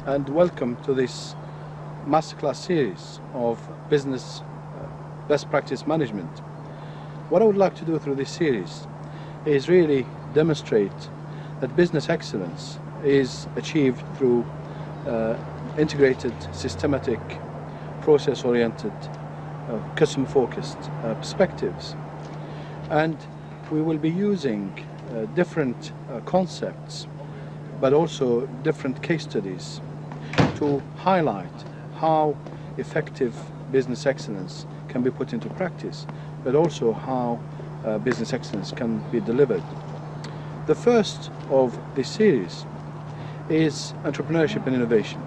and welcome to this masterclass series of business best practice management. What I would like to do through this series is really demonstrate that business excellence is achieved through integrated, systematic, process-oriented, customer-focused perspectives. And we will be using different concepts, but also different case studies to highlight how effective business excellence can be put into practice, but also how business excellence can be delivered. The first of this series is entrepreneurship and innovation.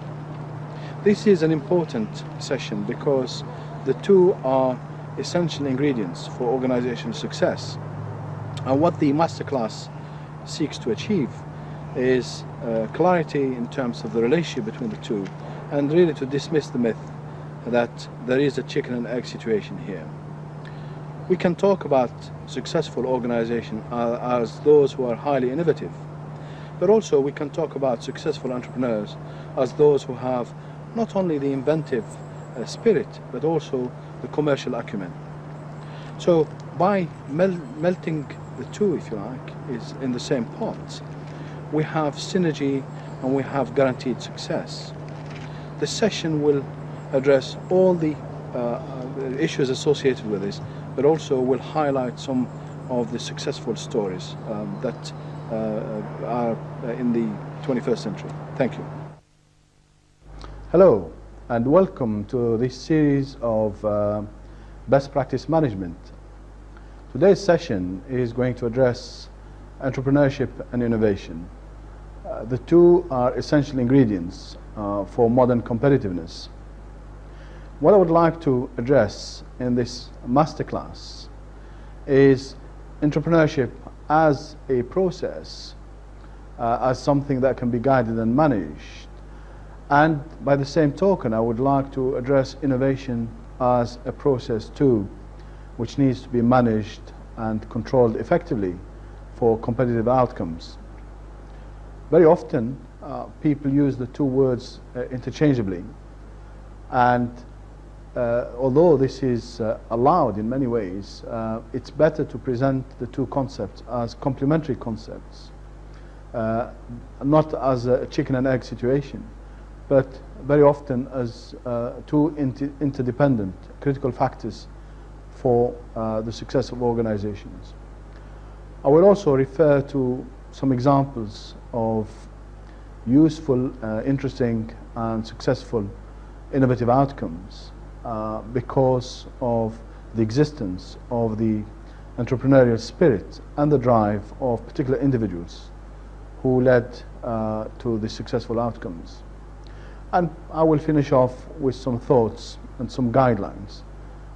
This is an important session because the two are essential ingredients for organizational success. And what the masterclass seeks to achieve is clarity in terms of the relationship between the two, and really to dismiss the myth that there is a chicken and egg situation here. We can talk about successful organizations as those who are highly innovative, but also we can talk about successful entrepreneurs as those who have not only the inventive spirit, but also the commercial acumen. So by melting the two, if you like, is in the same pot, we have synergy and we have guaranteed success. The session will address all the issues associated with this, but also will highlight some of the successful stories that are in the 21st century. Thank you. Hello, and welcome to this series of best practice management. Today's session is going to address entrepreneurship and innovation. The two are essential ingredients for modern competitiveness. What I would like to address in this masterclass is entrepreneurship as a process, as something that can be guided and managed. And by the same token, I would like to address innovation as a process too, which needs to be managed and controlled effectively for competitive outcomes. Very often, people use the two words interchangeably, and although this is allowed in many ways, it's better to present the two concepts as complementary concepts, not as a chicken and egg situation, but very often as two interdependent critical factors for the success of organizations. I will also refer to some examples of useful, interesting and successful innovative outcomes because of the existence of the entrepreneurial spirit and the drive of particular individuals who led to the successful outcomes. And I will finish off with some thoughts and some guidelines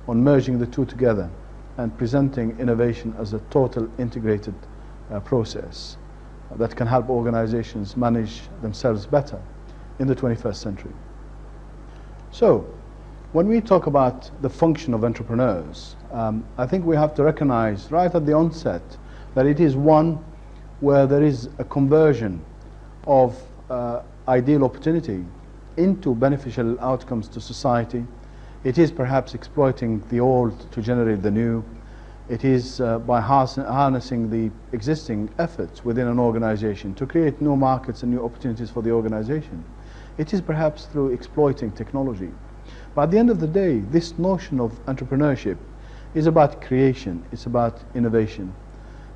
on merging the two together and presenting innovation as a total integrated process that can help organizations manage themselves better in the 21st century. So, when we talk about the function of entrepreneurs, I think we have to recognize right at the onset that it is one where there is a conversion of ideal opportunity into beneficial outcomes to society. It is perhaps exploiting the old to generate the new. It is by harnessing the existing efforts within an organization to create new markets and new opportunities for the organization. It is perhaps through exploiting technology. But at the end of the day, this notion of entrepreneurship is about creation, it's about innovation,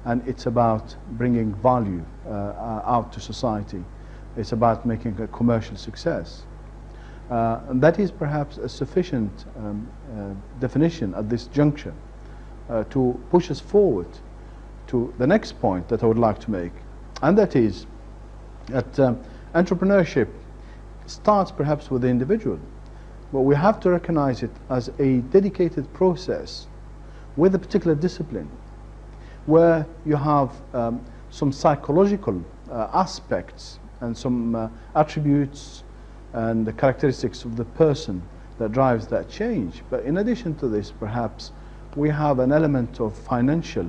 and it's about bringing value out to society. It's about making a commercial success. And that is perhaps a sufficient definition at this juncture to push us forward to the next point that I would like to make, and that is that entrepreneurship starts perhaps with the individual, but we have to recognize it as a dedicated process with a particular discipline where you have some psychological aspects and some attributes and the characteristics of the person that drives that change. But in addition to this, perhaps we have an element of financial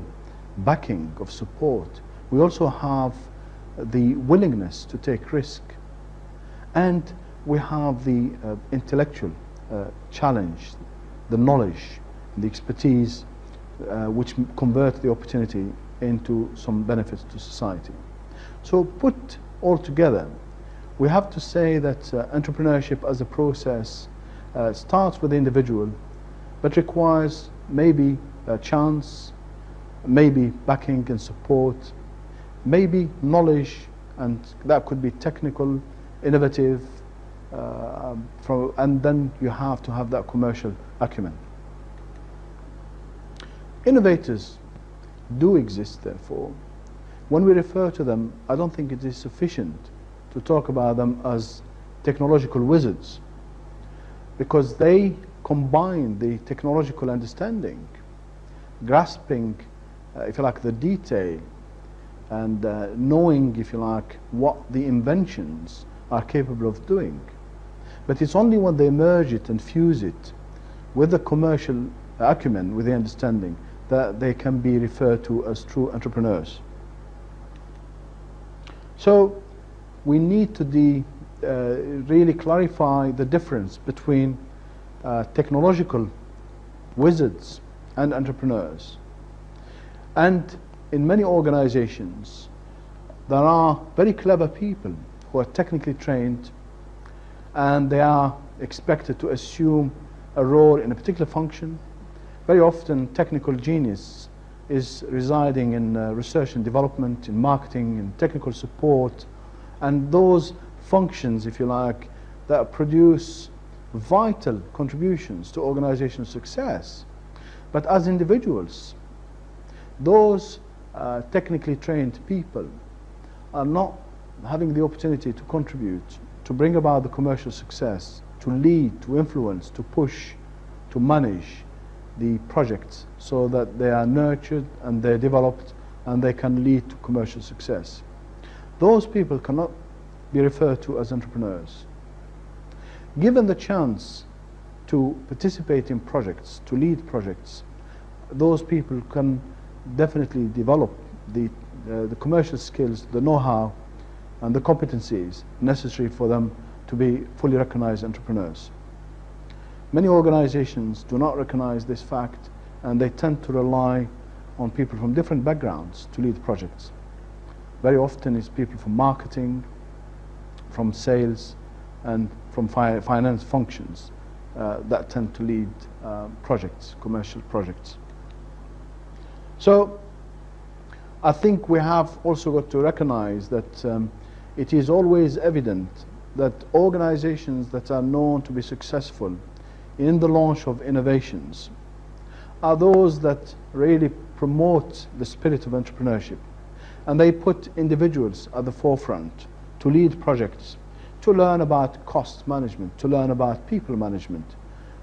backing, of support. We also have the willingness to take risk. And we have the intellectual challenge, the knowledge, the expertise which convert the opportunity into some benefits to society. So put all together, we have to say that entrepreneurship as a process starts with the individual, but requires maybe a chance, maybe backing and support, maybe knowledge, and that could be technical, innovative, and then you have to have that commercial acumen. Innovators do exist, therefore. When we refer to them, I don't think it is sufficient to talk about them as technological wizards, because they combine the technological understanding, grasping, if you like, the detail, and knowing, if you like, what the inventions are capable of doing. But it's only when they merge it and fuse it with the commercial acumen, with the understanding, that they can be referred to as true entrepreneurs. So we need to really clarify the difference between technological wizards and entrepreneurs. And in many organizations, there are very clever people who are technically trained, and they are expected to assume a role in a particular function. Very often technical genius is residing in research and development, in marketing, in technical support, and those functions, if you like, that produce vital contributions to organizational success. But as individuals, those technically trained people are not having the opportunity to contribute, to bring about the commercial success, to lead, to influence, to push, to manage the projects so that they are nurtured and they're developed and they can lead to commercial success. Those people cannot be referred to as entrepreneurs. Given the chance to participate in projects, to lead projects, those people can definitely develop the commercial skills, the know-how, and the competencies necessary for them to be fully recognized entrepreneurs. Many organizations do not recognize this fact, and they tend to rely on people from different backgrounds to lead projects. Very often it's people from marketing, from sales, and from finance functions that tend to lead projects, commercial projects. So I think we have also got to recognize that it is always evident that organizations that are known to be successful in the launch of innovations are those that really promote the spirit of entrepreneurship, and they put individuals at the forefront to lead projects, to learn about cost management, to learn about people management,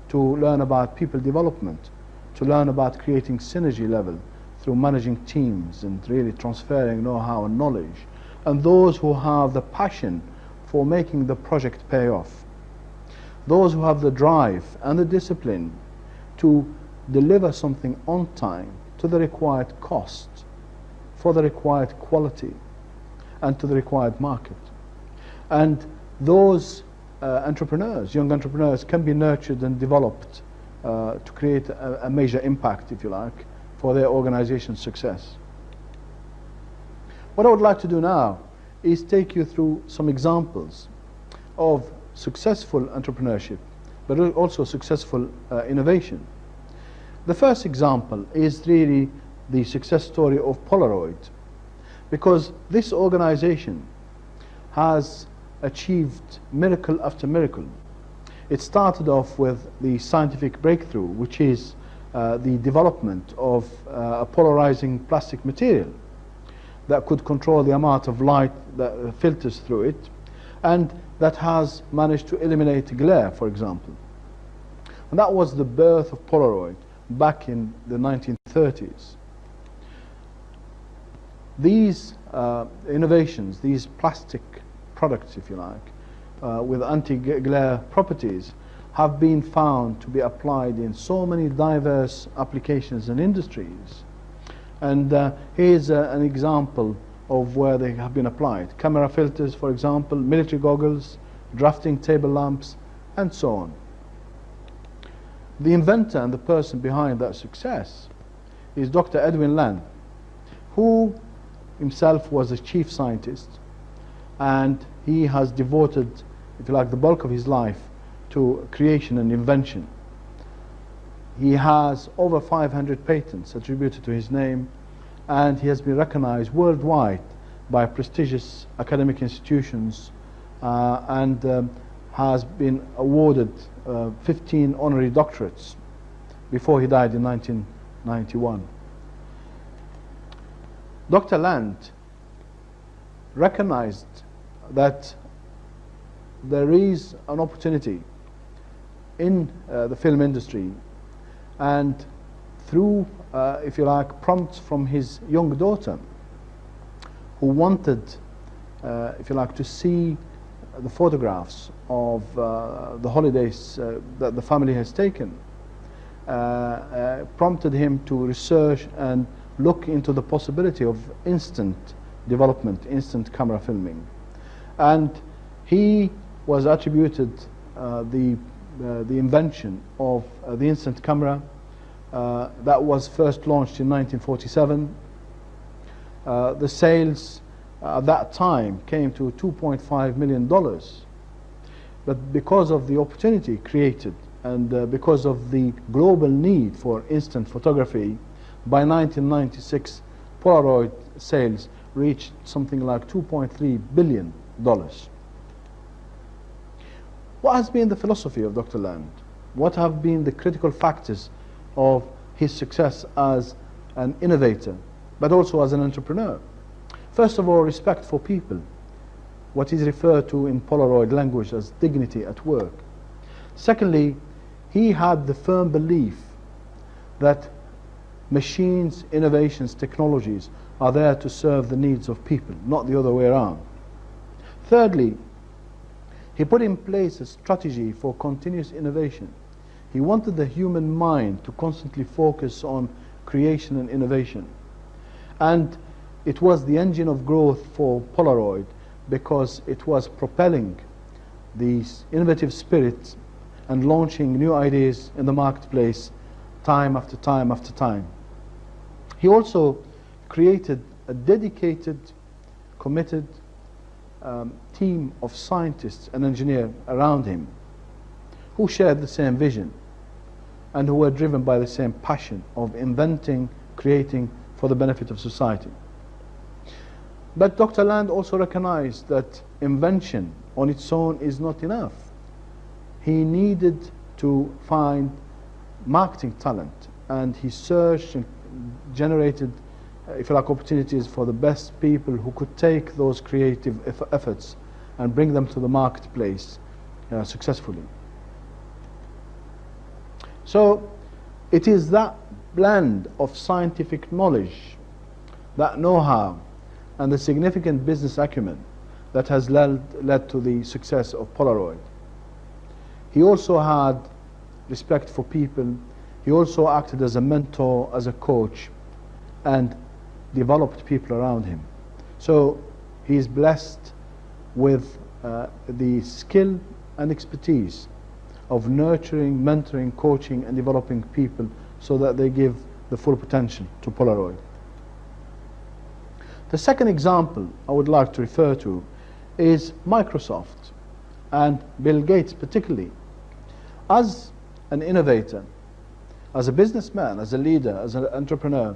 to learn about people development, to learn about creating synergy level through managing teams and really transferring know-how and knowledge, and those who have the passion for making the project pay off. Those who have the drive and the discipline to deliver something on time, to the required cost, for the required quality, and to the required market. And those entrepreneurs, young entrepreneurs, can be nurtured and developed to create a major impact, if you like, for their organization's success. What I would like to do now is take you through some examples of successful entrepreneurship, but also successful innovation. The first example is really the success story of POLAROID, because this organization has achieved miracle after miracle. It started off with the scientific breakthrough, which is the development of a polarizing plastic material that could control the amount of light that filters through it, and that has managed to eliminate glare, for example. And that was the birth of Polaroid back in the 1930s. These innovations, these plastic products, if you like, with anti-glare properties, have been found to be applied in so many diverse applications and industries. And here's an example of where they have been applied. Camera filters, for example, military goggles, drafting table lamps, and so on. The inventor and the person behind that success is Dr. Edwin Land, who himself was a chief scientist, and he has devoted, if you like, the bulk of his life to creation and invention. He has over 500 patents attributed to his name, and he has been recognized worldwide by prestigious academic institutions and has been awarded 15 honorary doctorates before he died in 1991. Dr. Land recognized that there is an opportunity in the film industry, and through, if you like, prompts from his young daughter, who wanted, if you like, to see the photographs of the holidays that the family has taken, prompted him to research and look into the possibility of instant development, instant camera filming. And he was attributed the invention of the instant camera that was first launched in 1947. The sales at that time came to $2.5 million. But because of the opportunity created and because of the global need for instant photography, by 1996, Polaroid sales reached something like $2.3 billion. What has been the philosophy of Dr. Land? What have been the critical factors of his success as an innovator, but also as an entrepreneur? First of all, respect for people, what is referred to in Polaroid language as dignity at work. Secondly, he had the firm belief that machines, innovations, technologies are there to serve the needs of people, not the other way around. Thirdly, he put in place a strategy for continuous innovation. He wanted the human mind to constantly focus on creation and innovation. And it was the engine of growth for Polaroid because it was propelling these innovative spirits and launching new ideas in the marketplace time after time after time. He also created a dedicated, committed team of scientists and engineers around him who shared the same vision and who were driven by the same passion of inventing, creating for the benefit of society. But Dr. Land also recognized that invention on its own is not enough. He needed to find marketing talent, and he searched and generated, if you like, opportunities for the best people who could take those creative efforts and bring them to the marketplace successfully. So it is that blend of scientific knowledge, that know-how, and the significant business acumen that has led to the success of Polaroid. He also had respect for people. He also acted as a mentor, as a coach, and developed people around him. So he is blessed with the skill and expertise of nurturing, mentoring, coaching, and developing people so that they give the full potential to Polaroid. The second example I would like to refer to is Microsoft and Bill Gates particularly. As an innovator, as a businessman, as a leader, as an entrepreneur,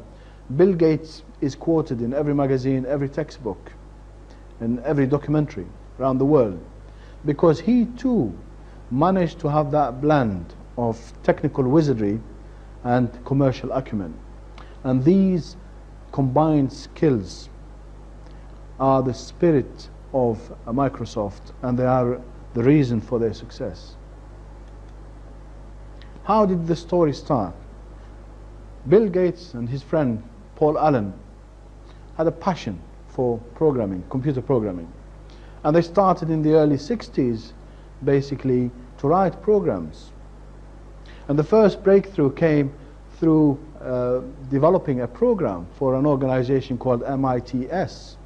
Bill Gates is quoted in every magazine, every textbook, and every documentary around the world, because he too managed to have that blend of technical wizardry and commercial acumen. And these combined skills are the spirit of Microsoft, and they are the reason for their success. How did the story start? Bill Gates and his friend Paul Allen had a passion for programming, computer programming, and they started in the early 60s basically to write programs. And the first breakthrough came through developing a program for an organization called MITS.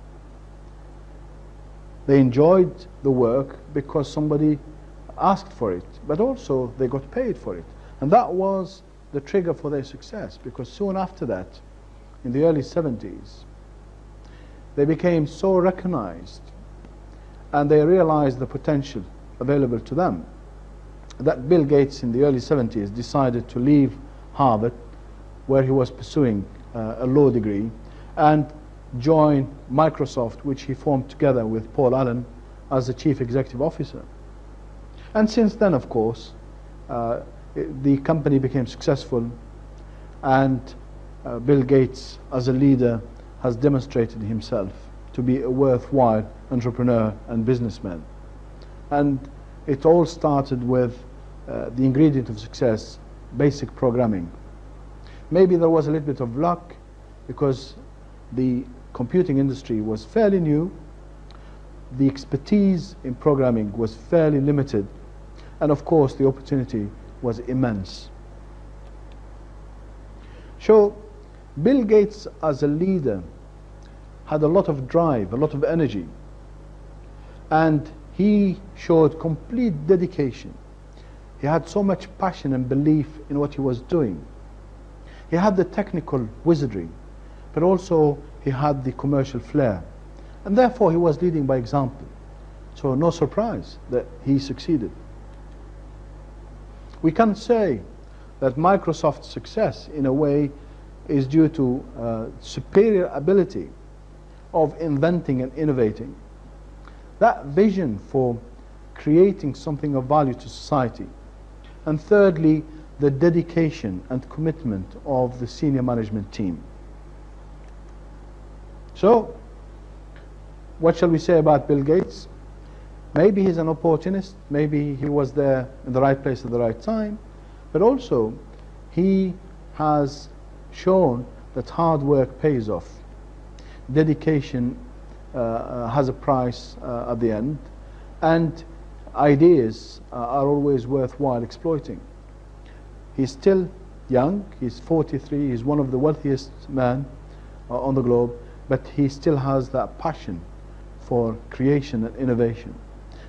They enjoyed the work because somebody asked for it, but also they got paid for it. And that was the trigger for their success, because soon after that, in the early 70s, they became so recognized and they realized the potential available to them that Bill Gates in the early 70s decided to leave Harvard, where he was pursuing a law degree, and join Microsoft, which he formed together with Paul Allen as the chief executive officer. And since then, of course, the company became successful, and Bill Gates, as a leader, has demonstrated himself to be a worthwhile entrepreneur and businessman. And it all started with the ingredient of success, basic programming. Maybe there was a little bit of luck, because the computing industry was fairly new, the expertise in programming was fairly limited, and of course the opportunity was immense. So Bill Gates, as a leader, had a lot of drive, a lot of energy, and he showed complete dedication. He had so much passion and belief in what he was doing. He had the technical wizardry, but also he had the commercial flair, and therefore he was leading by example. So no surprise that he succeeded. We can say that Microsoft's success, in a way, is due to superior ability of inventing and innovating. That vision for creating something of value to society. And thirdly, the dedication and commitment of the senior management team. So, what shall we say about Bill Gates? Maybe he's an opportunist, maybe he was there in the right place at the right time, but also he has shown that hard work pays off. Dedication has a price at the end, and ideas are always worthwhile exploiting. He's still young, he's 43, he's one of the wealthiest men on the globe, but he still has that passion for creation and innovation.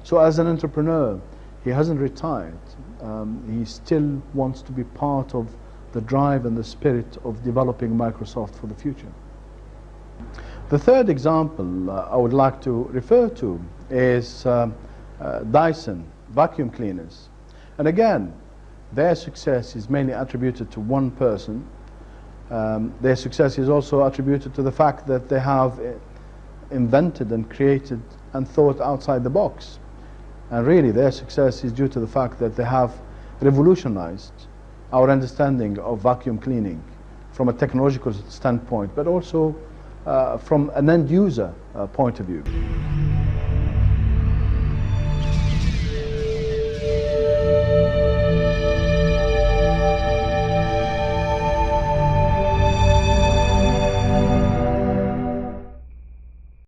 So as an entrepreneur, he hasn't retired. He still wants to be part of the drive and the spirit of developing Microsoft for the future. The third example I would like to refer to is DYSON, vacuum cleaners. And again, their success is mainly attributed to one person. Their success is also attributed to the fact that they have invented and created and thought outside the box. And really, their success is due to the fact that they have revolutionized our understanding of vacuum cleaning from a technological standpoint, but also from an end user point of view.